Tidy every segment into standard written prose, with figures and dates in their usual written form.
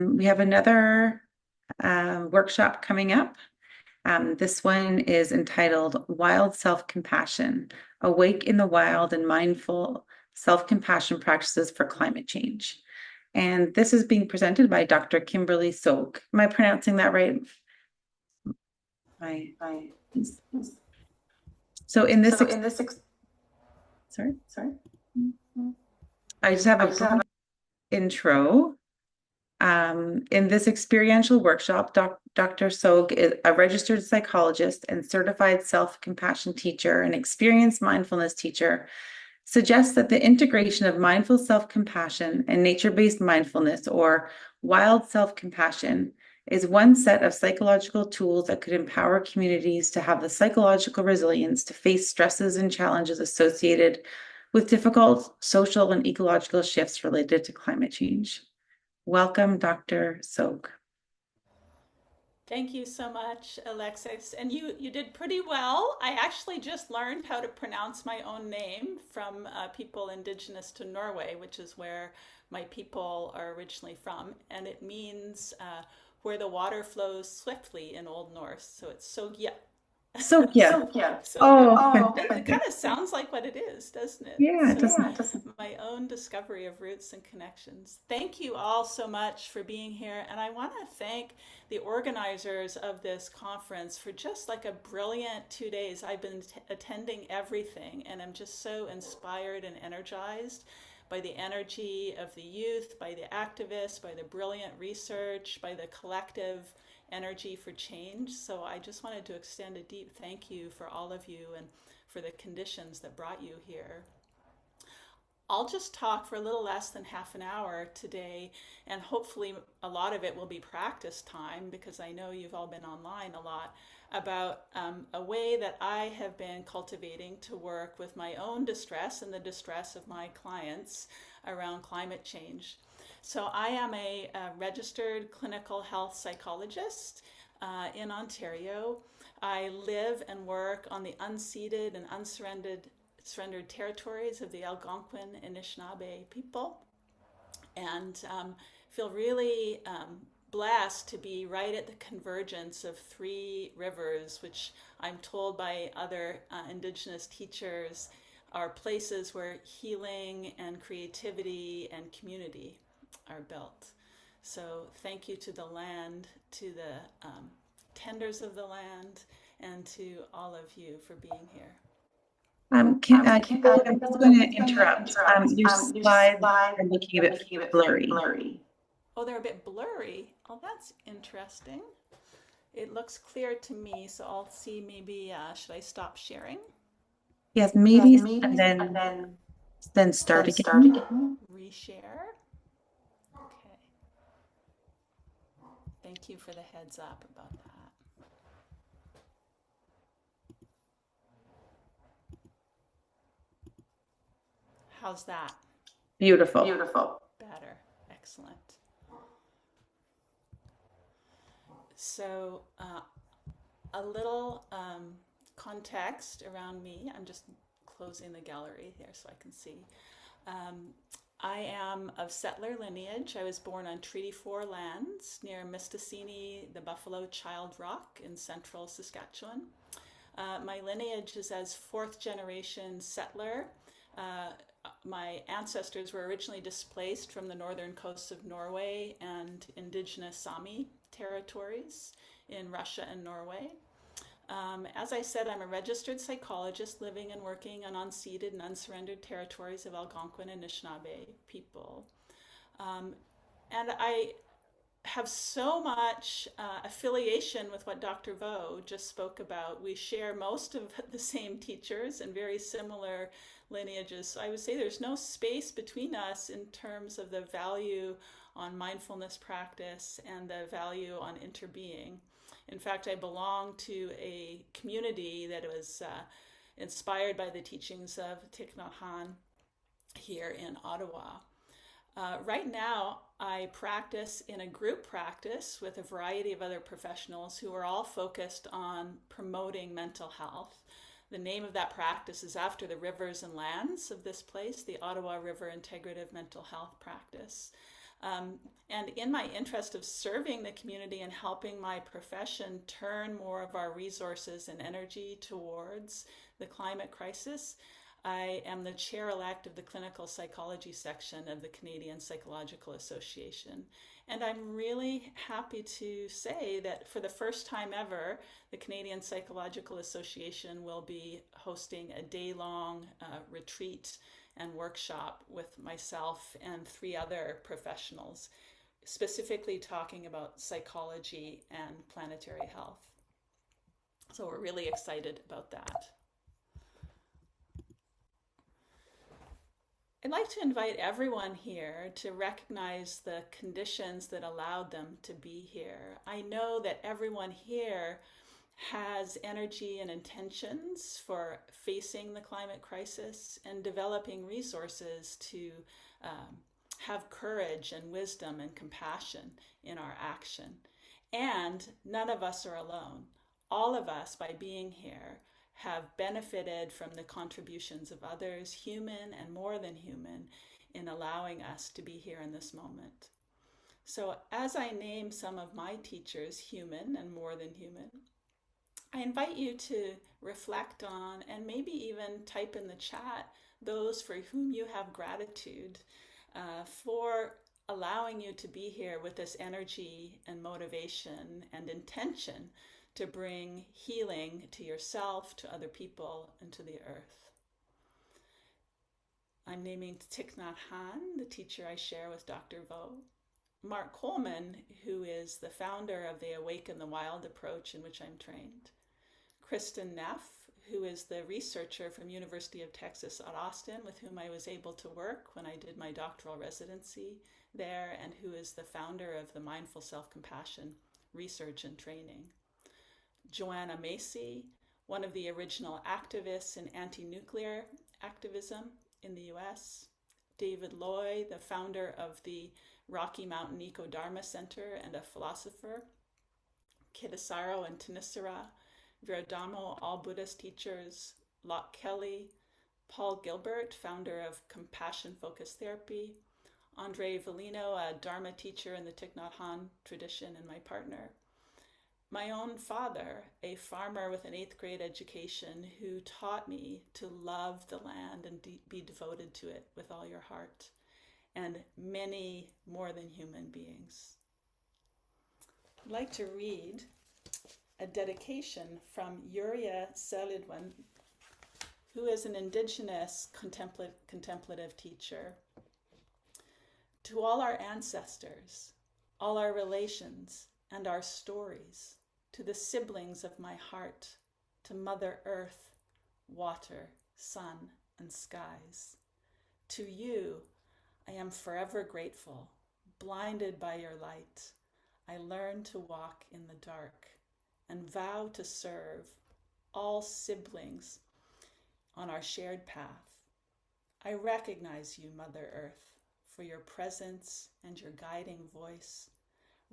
We have another workshop coming up. This one is entitled Wild Self-Compassion, Awake in the Wild and Mindful Self-Compassion Practices for Climate Change. And this is being presented by Dr. Kimberly Sogge. Am I pronouncing that right? My, so in this, sorry, I just have a brief intro. In this experiential workshop, Dr. Sogge is a registered psychologist and certified self-compassion teacher and experienced mindfulness teacher, suggests that the integration of mindful self-compassion and nature-based mindfulness, or wild self-compassion, is one set of psychological tools that could empower communities to have the psychological resilience to face stresses and challenges associated with difficult social and ecological shifts related to climate change. Welcome, Dr. Sogge. Thank you so much, Alexis. And you did pretty well. I actually just learned how to pronounce my own name from people indigenous to Norway, which is where my people are originally from. And it means where the water flows swiftly in Old Norse. So it's Sogge. Sogge. So Oh, it kind of sounds like what it is, doesn't it? yeah, it So doesn't. my own discovery of roots and connections. Thank you all so much for being here. And I want to thank the organizers of this conference for just like a brilliant 2 days. I've been attending everything and I'm just so inspired and energized by the energy of the youth, by the activists, by the brilliant research, by the collective energy for change. So I just wanted to extend a deep thank you for all of you and for the conditions that brought you here. I'll just talk for a little less than half an hour today, and hopefully a lot of it will be practice time because I know you've all been online a lot, about a way that I have been cultivating to work with my own distress and the distress of my clients around climate change. So I am a registered clinical health psychologist in Ontario. I live and work on the unceded and surrendered territories of the Algonquin Anishinaabe people, and feel really blessed to be right at the convergence of three rivers, which I'm told by other Indigenous teachers are places where healing and creativity and community are built. So thank you to the land, to the tenders of the land, and to all of you for being here. Kimberly, I'm just going to interrupt. Your slides are looking a bit blurry. Oh, they're a bit blurry. Oh, that's interesting. It looks clear to me, so I'll see maybe, should I stop sharing? Yes, maybe, and then start again. Reshare. Okay. Thank you for the heads up about that. How's that? Beautiful. Better. Excellent. So, a little context around me. I'm just closing the gallery here so I can see. I am of settler lineage. I was born on Treaty 4 lands near Mistassini, the Buffalo Child Rock in central Saskatchewan. My lineage is as fourth generation settler. My ancestors were originally displaced from the northern coasts of Norway and indigenous Sami territories in Russia and Norway. As I said, I'm a registered psychologist living and working on unceded and unsurrendered territories of Algonquin and Anishinaabe people. And I have so much affiliation with what Dr. Vo just spoke about. We share most of the same teachers and very similar lineages. So I would say there's no space between us in terms of the value on mindfulness practice and the value on interbeing. In fact, I belong to a community that was inspired by the teachings of Thich Nhat Hanh here in Ottawa. Right now, I practice in a group practice with a variety of other professionals who are all focused on promoting mental health. The name of that practice is after the rivers and lands of this place, the Ottawa River Integrative Mental Health Practice. And in my interest of serving the community and helping my profession turn more of our resources and energy towards the climate crisis, I am the chair-elect of the clinical psychology section of the Canadian Psychological Association. And I'm really happy to say that for the first time ever, the Canadian Psychological Association will be hosting a day-long retreat and workshop with myself and 3 other professionals, specifically talking about psychology and planetary health. So we're really excited about that. I'd like to invite everyone here to recognize the conditions that allowed them to be here. I know that everyone here has energy and intentions for facing the climate crisis and developing resources to have courage and wisdom and compassion in our action. And none of us are alone. All of us, by being here, have benefited from the contributions of others, human and more than human, in allowing us to be here in this moment. So as I name some of my teachers human and more than human, I invite you to reflect on and maybe even type in the chat those for whom you have gratitude for allowing you to be here with this energy and motivation and intention to bring healing to yourself, to other people, and to the earth. I'm naming Thich Nhat Hanh, the teacher I share with Dr. Vo. Mark Coleman, who is the founder of the Awaken the Wild approach in which I'm trained. Kristin Neff, who is the researcher from University of Texas at Austin, with whom I was able to work when I did my doctoral residency there, and who is the founder of the Mindful Self-Compassion research and training. Joanna Macy, one of the original activists in anti-nuclear activism in the US. David Loy, the founder of the Rocky Mountain Eco-Dharma Center and a philosopher. Kittisaro and Tanisara, Viradamo, all Buddhist teachers. Locke Kelly, Paul Gilbert, founder of Compassion-Focused Therapy. Andre Valino, a Dharma teacher in the Thich Nhat Hanh tradition and my partner. My own father, a farmer with an 8th grade education, who taught me to love the land and be devoted to it with all your heart, and many more than human beings. I'd like to read a dedication from Uriah Selidwan, who is an indigenous contemplative teacher. To all our ancestors, all our relations, and our stories, to the siblings of my heart, to Mother Earth, water, sun, and skies. To you, I am forever grateful. Blinded by your light, I learn to walk in the dark and vow to serve all siblings on our shared path. I recognize you, Mother Earth, for your presence and your guiding voice,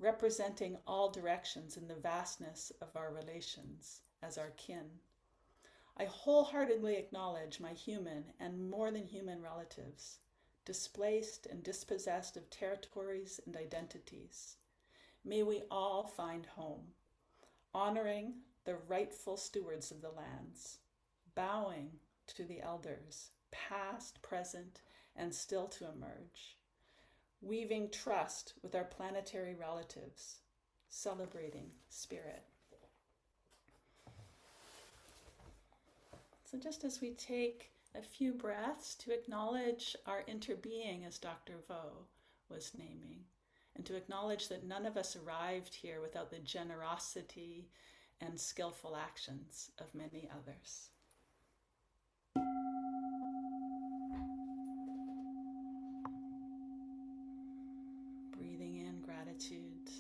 representing all directions in the vastness of our relations as our kin. I wholeheartedly acknowledge my human and more than human relatives, displaced and dispossessed of territories and identities. May we all find home, honoring the rightful stewards of the lands, bowing to the elders, past, present, and still to emerge, weaving trust with our planetary relatives, celebrating spirit. So just as we take a few breaths to acknowledge our interbeing, as Dr. Vo was naming, and to acknowledge that none of us arrived here without the generosity and skillful actions of many others. Breathing in gratitude,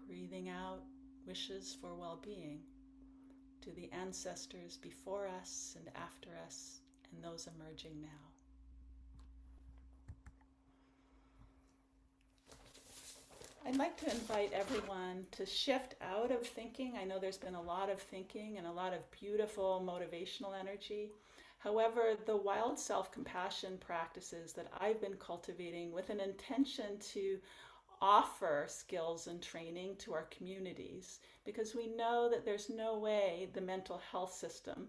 breathing out wishes for well-being to the ancestors before us and after us and those emerging now. I'd like to invite everyone to shift out of thinking. I know there's been a lot of thinking and a lot of beautiful motivational energy. However, the wild self-compassion practices that I've been cultivating with an intention to offer skills and training to our communities, because we know that there's no way the mental health system,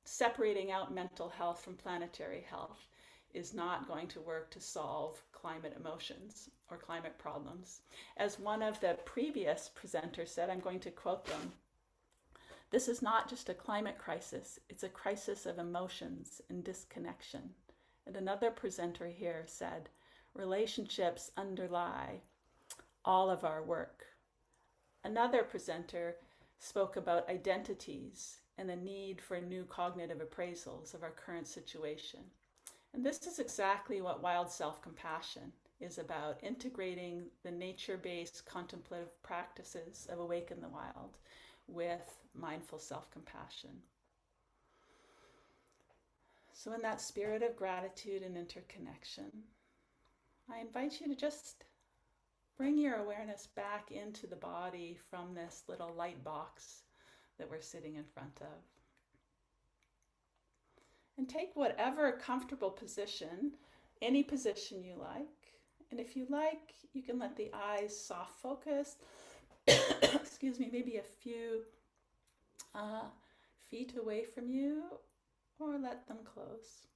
separating out mental health from planetary health, is not going to work to solve climate emotions or climate problems. As one of the previous presenters said, I'm going to quote them, "This is not just a climate crisis, it's a crisis of emotions and disconnection." And another presenter here said, "Relationships underlie all of our work." Another presenter spoke about identities and the need for new cognitive appraisals of our current situation. And this is exactly what wild self-compassion is about, integrating the nature-based contemplative practices of Awaken the Wild with mindful self-compassion. So in that spirit of gratitude and interconnection, I invite you to just bring your awareness back into the body from this little light box that we're sitting in front of. And take whatever comfortable position, any position you like. And if you like, you can let the eyes soft focus, excuse me, maybe a few feet away from you, or let them close.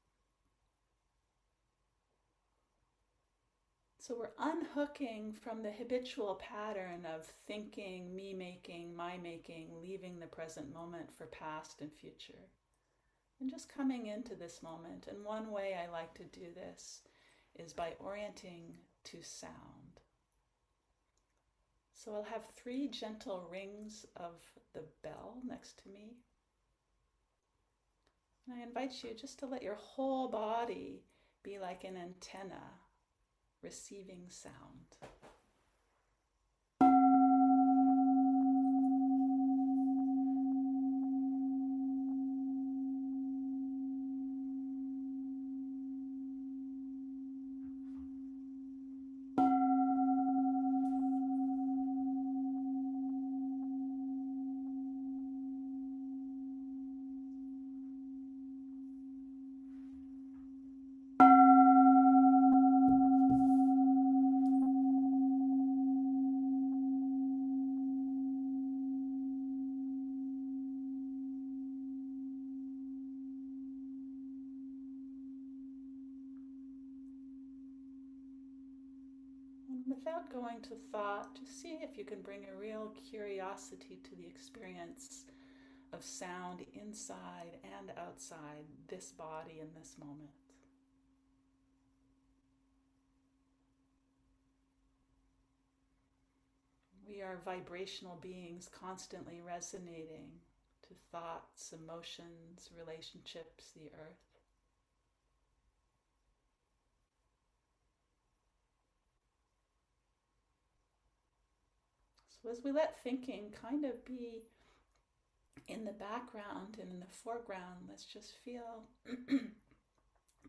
So we're unhooking from the habitual pattern of thinking, me making, my making, leaving the present moment for past and future. And just coming into this moment. And one way I like to do this is by orienting to sound. So I'll have 3 gentle rings of the bell next to me. And I invite you just to let your whole body be like an antenna receiving sound. Without going to thought, just see if you can bring a real curiosity to the experience of sound inside and outside this body in this moment. We are vibrational beings constantly resonating to thoughts, emotions, relationships, the earth. So as we let thinking kind of be in the background and in the foreground, let's just feel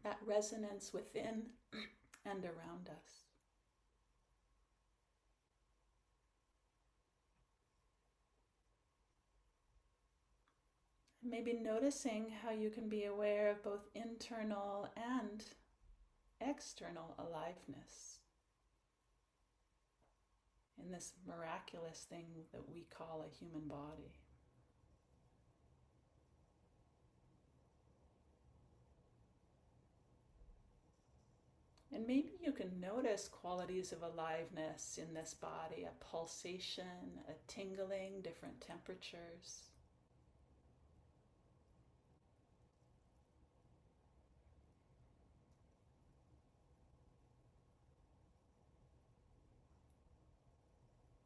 that resonance within and around us. Maybe noticing how you can be aware of both internal and external aliveness in this miraculous thing that we call a human body. And maybe you can notice qualities of aliveness in this body, a pulsation, a tingling, different temperatures.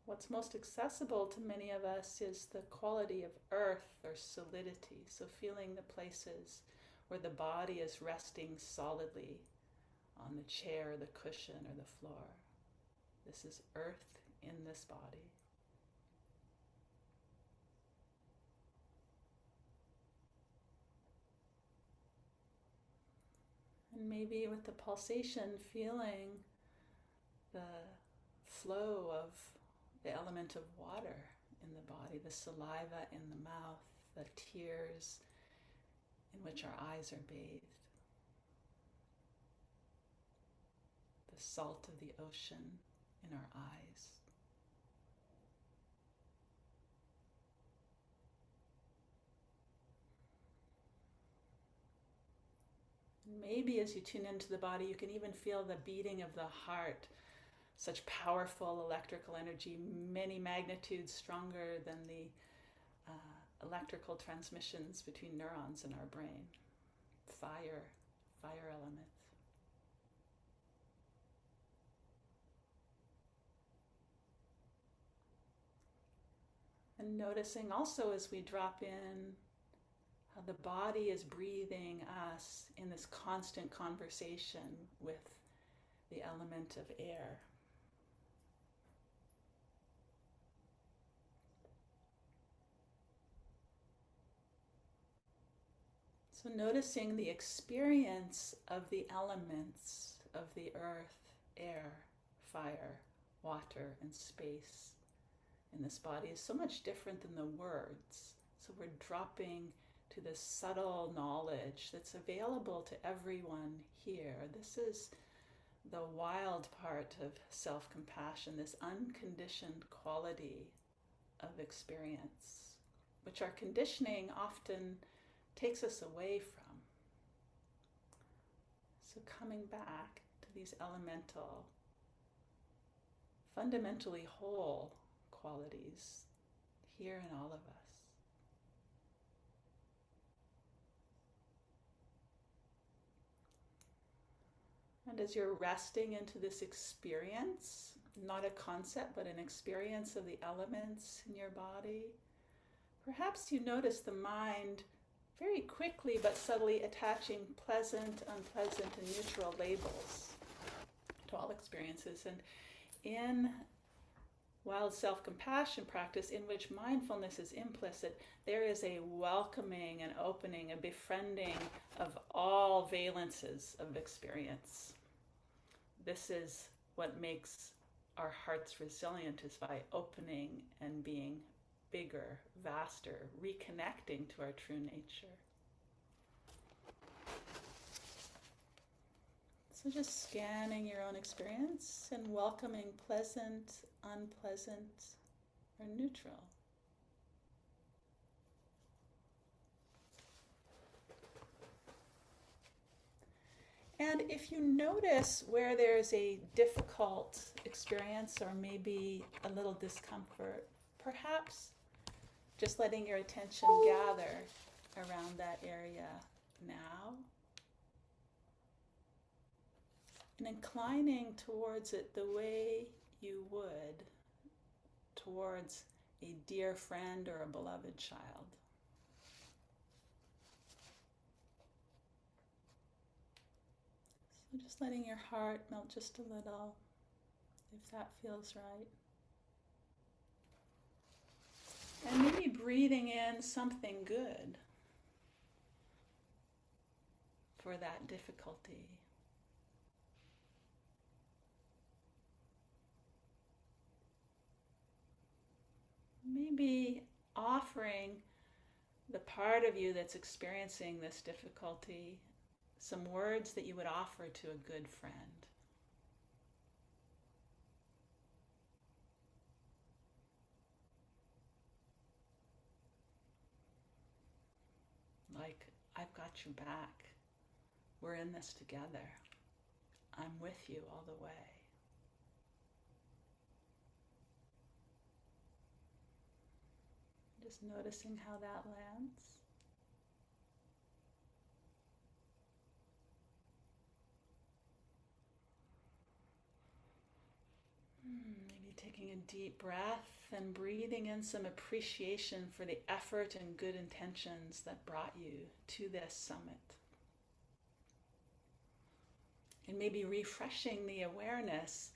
What's most accessible to many of us is the quality of earth or solidity. So feeling the places where the body is resting solidly on the chair, the cushion, or the floor. This is earth in this body. And maybe with the pulsation, feeling the flow of the element of water in the body, the saliva in the mouth, the tears in which our eyes are bathed. The salt of the ocean in our eyes. Maybe as you tune into the body, you can even feel the beating of the heart, such powerful electrical energy, many magnitudes stronger than the electrical transmissions between neurons in our brain. Fire element. And noticing also as we drop in how the body is breathing us in this constant conversation with the element of air. So noticing the experience of the elements of the earth, air, fire, water, and space in this body is so much different than the words. So we're dropping to this subtle knowledge that's available to everyone here. This is the wild part of self-compassion, this unconditioned quality of experience, which our conditioning often takes us away from. So coming back to these elemental, fundamentally whole qualities here in all of us. And as you're resting into this experience, not a concept, but an experience of the elements in your body, perhaps you notice the mind very quickly but subtly attaching pleasant, unpleasant, and neutral labels to all experiences. And in wild self-compassion practice, in which mindfulness is implicit, there is a welcoming and opening, a befriending of all valences of experience. This is what makes our hearts resilient, is by opening and being bigger, vaster, reconnecting to our true nature. So just scanning your own experience and welcoming pleasant, unpleasant, or neutral. And if you notice where there's a difficult experience or maybe a little discomfort, perhaps just letting your attention gather around that area now and inclining towards it the way you would towards a dear friend or a beloved child. So just letting your heart melt just a little, if that feels right. And maybe breathing in something good for that difficulty. Maybe offering the part of you that's experiencing this difficulty some words that you would offer to a good friend. Like, I've got your back. We're in this together. I'm with you all the way. Just noticing how that lands. Maybe taking a deep breath and breathing in some appreciation for the effort and good intentions that brought you to this summit. And maybe refreshing the awareness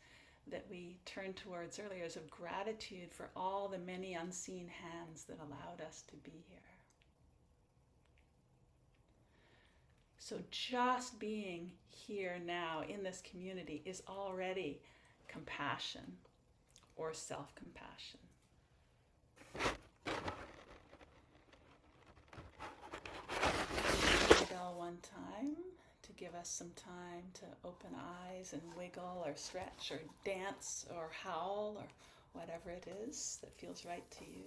that we turned towards earlier is of gratitude for all the many unseen hands that allowed us to be here. So just being here now in this community is already compassion or self-compassion. inhale one time to give us some time to open eyes and wiggle or stretch or dance or howl or whatever it is that feels right to you.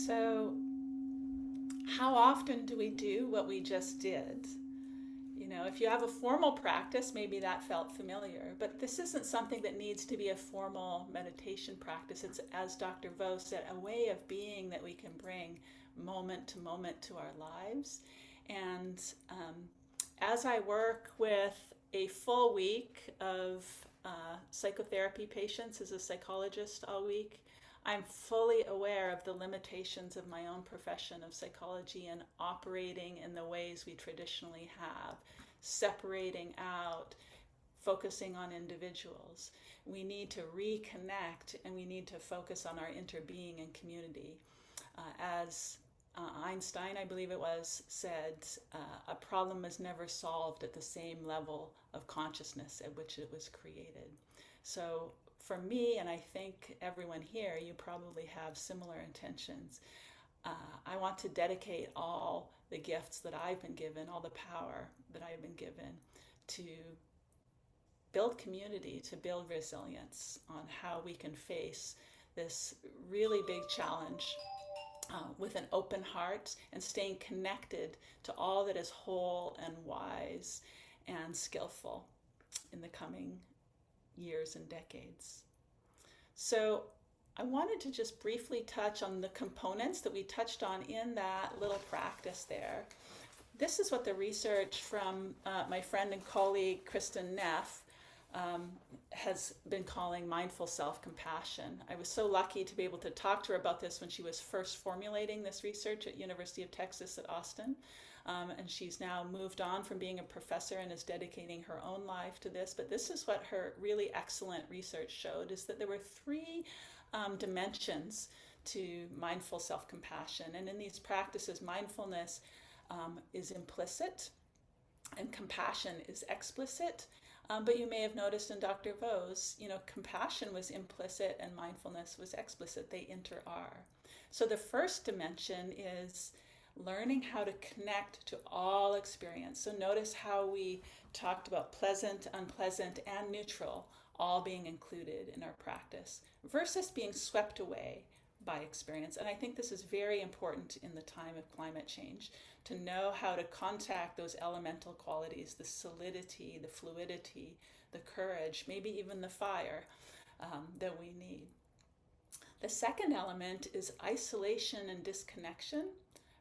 So, how often do we do what we just did? You know, if you have a formal practice, maybe that felt familiar, but this isn't something that needs to be a formal meditation practice. It's, as Dr. Vo said, a way of being that we can bring moment to our lives. And as I work with a full week of psychotherapy patients as a psychologist all week, I'm fully aware of the limitations of my own profession of psychology and operating in the ways we traditionally have, separating out, focusing on individuals. We need to reconnect and we need to focus on our interbeing and community. As Einstein, I believe it was, said, a problem is never solved at the same level of consciousness at which it was created. So for me, and I think everyone here, you probably have similar intentions. I want to dedicate all the gifts that I've been given, all the power that I've been given to build community, to build resilience on how we can face this really big challenge with an open heart and staying connected to all that is whole and wise and skillful in the coming years and decades. So I wanted to just briefly touch on the components that we touched on in that little practice there. This is what the research from my friend and colleague Kristin Neff has been calling mindful self-compassion. I was so lucky to be able to talk to her about this when she was first formulating this research at University of Texas at Austin. And she's now moved on from being a professor and is dedicating her own life to this. But this is what her really excellent research showed, is that there were three dimensions to mindful self-compassion. And in these practices, mindfulness is implicit and compassion is explicit. But you may have noticed in Dr. Vo's, compassion was implicit and mindfulness was explicit. They inter-are. So the first dimension is learning how to connect to all experience. So notice how we talked about pleasant, unpleasant, and neutral all being included in our practice versus being swept away by experience. And I think this is very important in the time of climate change, to know how to contact those elemental qualities, the solidity, the fluidity, the courage, maybe even the fire that we need. The second element is isolation and disconnection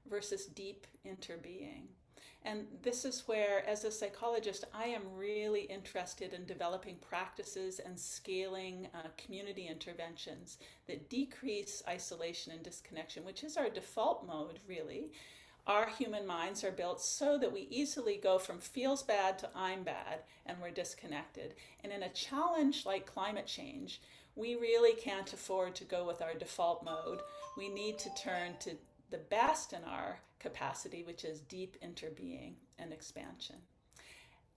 versus deep interbeing. And this is where, as a psychologist, I am really interested in developing practices and scaling community interventions that decrease isolation and disconnection, which is our default mode, really. Our human minds are built so that we easily go from feels bad to I'm bad, and we're disconnected. And in a challenge like climate change, we really can't afford to go with our default mode. We need to turn to the best in our capacity, which is deep interbeing and expansion.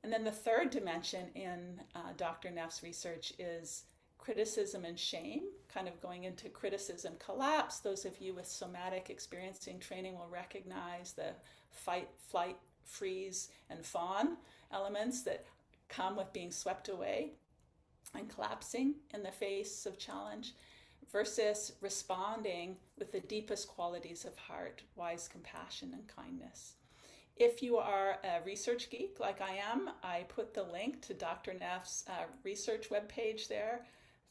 And then the third dimension in Dr. Neff's research is criticism and shame, kind of going into criticism collapse. Those of you with somatic experiencing training will recognize the fight, flight, freeze, and fawn elements that come with being swept away and collapsing in the face of challenge, versus responding with the deepest qualities of heart, wise compassion and kindness. If you are a research geek like I am, I put the link to Dr. Neff's research webpage there.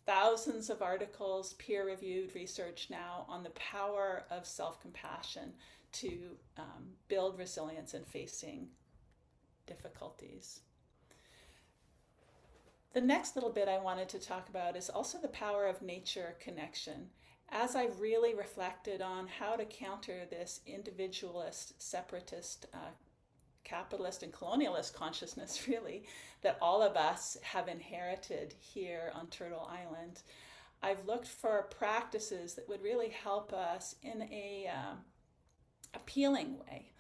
Thousands of articles, peer-reviewed research now on the power of self-compassion to build resilience in facing difficulties. The next little bit I wanted to talk about is also the power of nature connection. As I've really reflected on how to counter this individualist, separatist, capitalist, and colonialist consciousness, really, that all of us have inherited here on Turtle Island, I've looked for practices that would really help us in a appealing way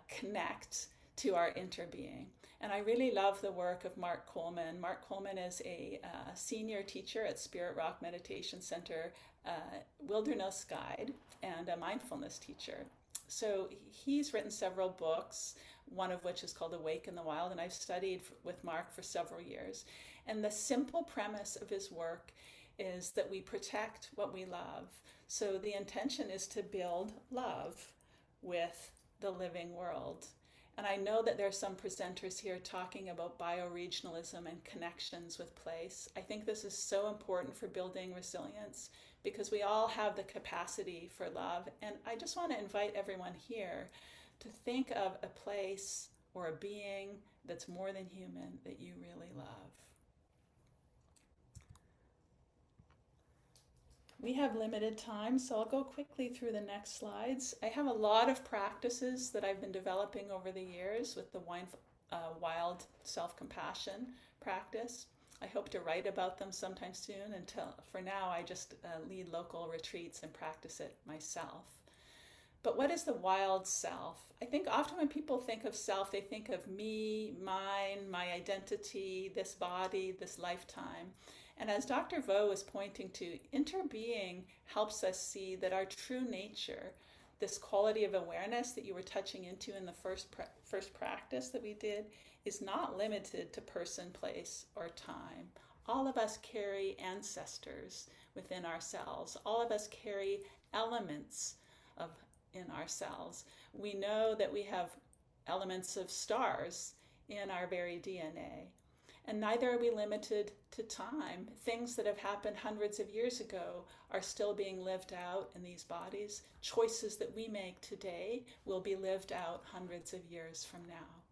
connect to our interbeing. And I really love the work of Mark Coleman. Mark Coleman is a senior teacher at Spirit Rock Meditation Center, wilderness guide, and a mindfulness teacher. So he's written several books, one of which is called Awake in the Wild, and I've studied with Mark for several years. And the simple premise of his work is that we protect what we love. So the intention is to build love with the living world. And I know that there are some presenters here talking about bioregionalism and connections with place. I think this is so important for building resilience because we all have the capacity for love. And I just want to invite everyone here to think of a place or a being that's more than human that you really love. We have limited time, so I'll go quickly through the next slides. I have a lot of practices that I've been developing over the years with the wild self-compassion practice. I hope to write about them sometime soon. Until for now, I just lead local retreats and practice it myself. But what is the wild self? I think often when people think of self, they think of me, mine, my identity, this body, this lifetime. And as Dr. Vo was pointing to, interbeing helps us see that our true nature, this quality of awareness that you were touching into in the first practice that we did, is not limited to person, place, or time. All of us carry ancestors within ourselves. All of us carry elements in ourselves. We know that we have elements of stars in our very DNA. And neither are we limited to time. Things that have happened hundreds of years ago are still being lived out in these bodies. Choices that we make today will be lived out hundreds of years from now.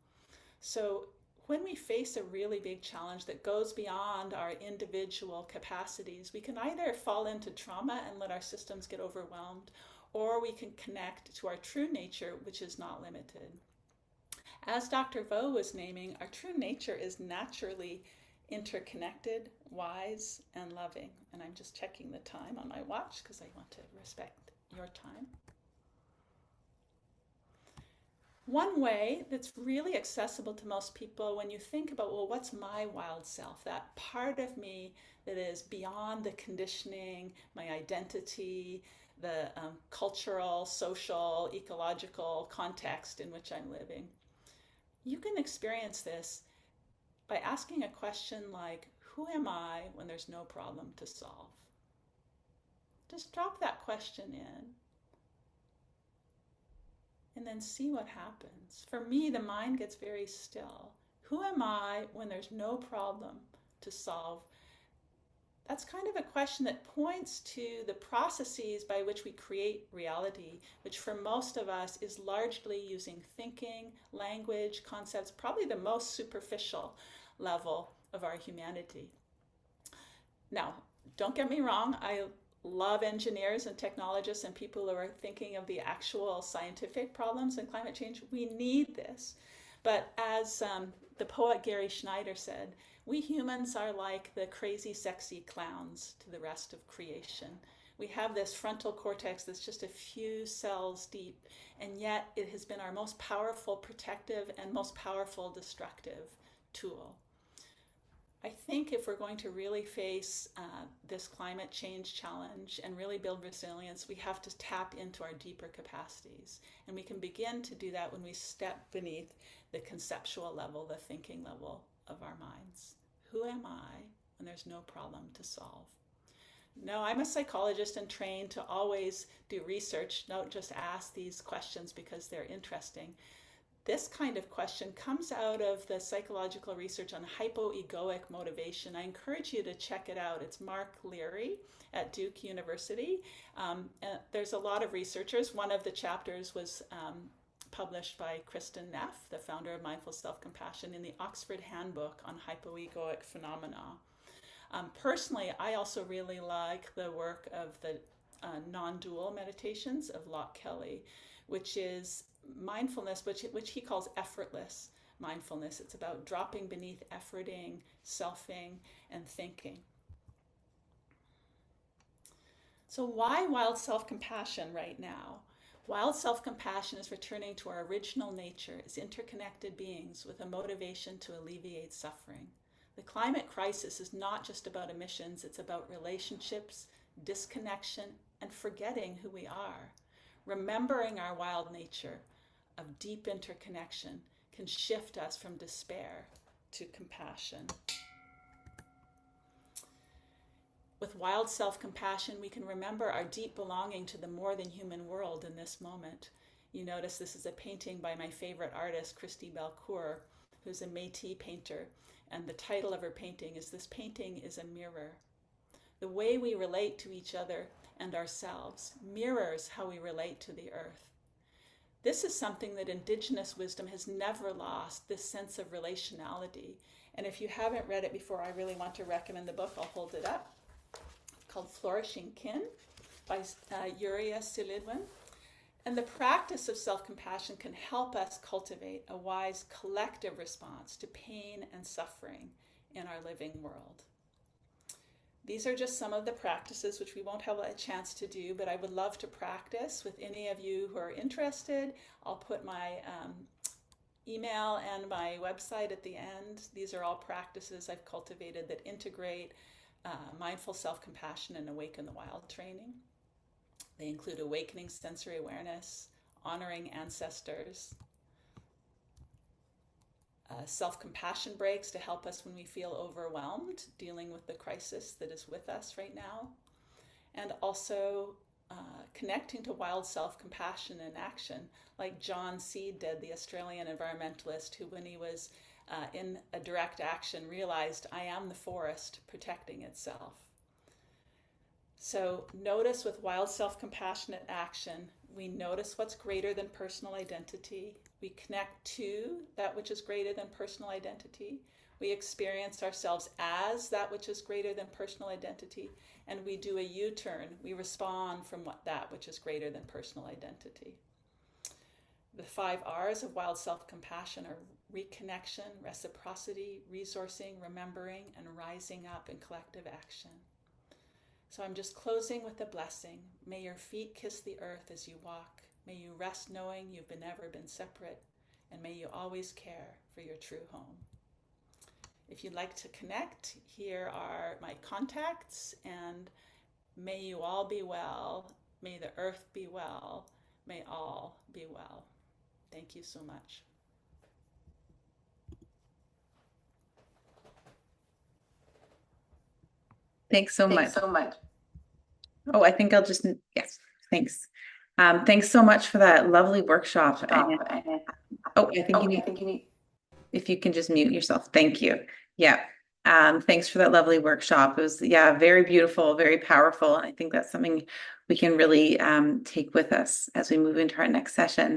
So when we face a really big challenge that goes beyond our individual capacities, we can either fall into trauma and let our systems get overwhelmed, or we can connect to our true nature, which is not limited. As Dr. Vo was naming, our true nature is naturally interconnected, wise, and loving. And I'm just checking the time on my watch because I want to respect your time. One way that's really accessible to most people when you think about, well, what's my wild self? That part of me that is beyond the conditioning, my identity, the cultural, social, ecological context in which I'm living. You can experience this by asking a question like, who am I when there's no problem to solve? Just drop that question in and then see what happens. For me, the mind gets very still. Who am I when there's no problem to solve? That's kind of a question that points to the processes by which we create reality, which for most of us is largely using thinking, language, concepts, probably the most superficial level of our humanity. Now, don't get me wrong, I love engineers and technologists and people who are thinking of the actual scientific problems in climate change. We need this. But as the poet Gary Schneider said, we humans are like the crazy, sexy clowns to the rest of creation. We have this frontal cortex that's just a few cells deep, and yet it has been our most powerful protective and most powerful destructive tool. I think if we're going to really face this climate change challenge and really build resilience, we have to tap into our deeper capacities. And we can begin to do that when we step beneath the conceptual level, the thinking level of our minds. Who am I when there's no problem to solve? No, I'm a psychologist and trained to always do research, not just ask these questions because they're interesting. This kind of question comes out of the psychological research on hypoegoic motivation. I encourage you to check it out. It's Mark Leary at Duke University. There's a lot of researchers. One of the chapters was published by Kristin Neff, the founder of Mindful Self-Compassion, in the Oxford Handbook on Hypoegoic Phenomena. Personally, I also really like the work of the non-dual meditations of Locke Kelly, which is mindfulness, which he calls effortless mindfulness. It's about dropping beneath efforting, selfing, and thinking. So why wild self-compassion right now? Wild self-compassion is returning to our original nature as interconnected beings with a motivation to alleviate suffering. The climate crisis is not just about emissions, it's about relationships, disconnection, and forgetting who we are. Remembering our wild nature of deep interconnection can shift us from despair to compassion. With wild self-compassion, we can remember our deep belonging to the more than human world in this moment. You notice this is a painting by my favorite artist, Kristin Belcourt, who's a Métis painter, and the title of her painting is "This Painting is a Mirror." The way we relate to each other and ourselves mirrors how we relate to the earth. This is something that Indigenous wisdom has never lost, this sense of relationality. And if you haven't read it before, I really want to recommend the book. I'll hold it up. Called Flourishing Kin by Uriah Silidwin. And the practice of self-compassion can help us cultivate a wise collective response to pain and suffering in our living world. These are just some of the practices which we won't have a chance to do, but I would love to practice with any of you who are interested. I'll put my email and my website at the end. These are all practices I've cultivated that integrate mindful self-compassion and Awaken the Wild training. They include awakening sensory awareness, honoring ancestors, self-compassion breaks to help us when we feel overwhelmed, dealing with the crisis that is with us right now, and also connecting to wild self-compassion in action, like John Seed did, the Australian environmentalist, who when he was in a direct action realized, I am the forest protecting itself. So notice with wild self-compassionate action, we notice what's greater than personal identity. We connect to that which is greater than personal identity. We experience ourselves as that which is greater than personal identity, and we do a U-turn. We respond from that which is greater than personal identity. The 5 R's of wild self-compassion are reconnection, reciprocity, resourcing, remembering, and rising up in collective action. So I'm just closing with a blessing. May your feet kiss the earth as you walk. May you rest knowing you've never been separate, and may you always care for your true home. If you'd like to connect, here are my contacts, and may you all be well. May the earth be well. May all be well. Thank you so much. Thanks so much. Oh, I think I'll just, yes, thanks. Thanks so much for that lovely workshop. Oh, I think you need, if you can just mute yourself. Thank you. Yeah. Thanks for that lovely workshop. It was, yeah, very beautiful, very powerful. And I think that's something we can really take with us as we move into our next session.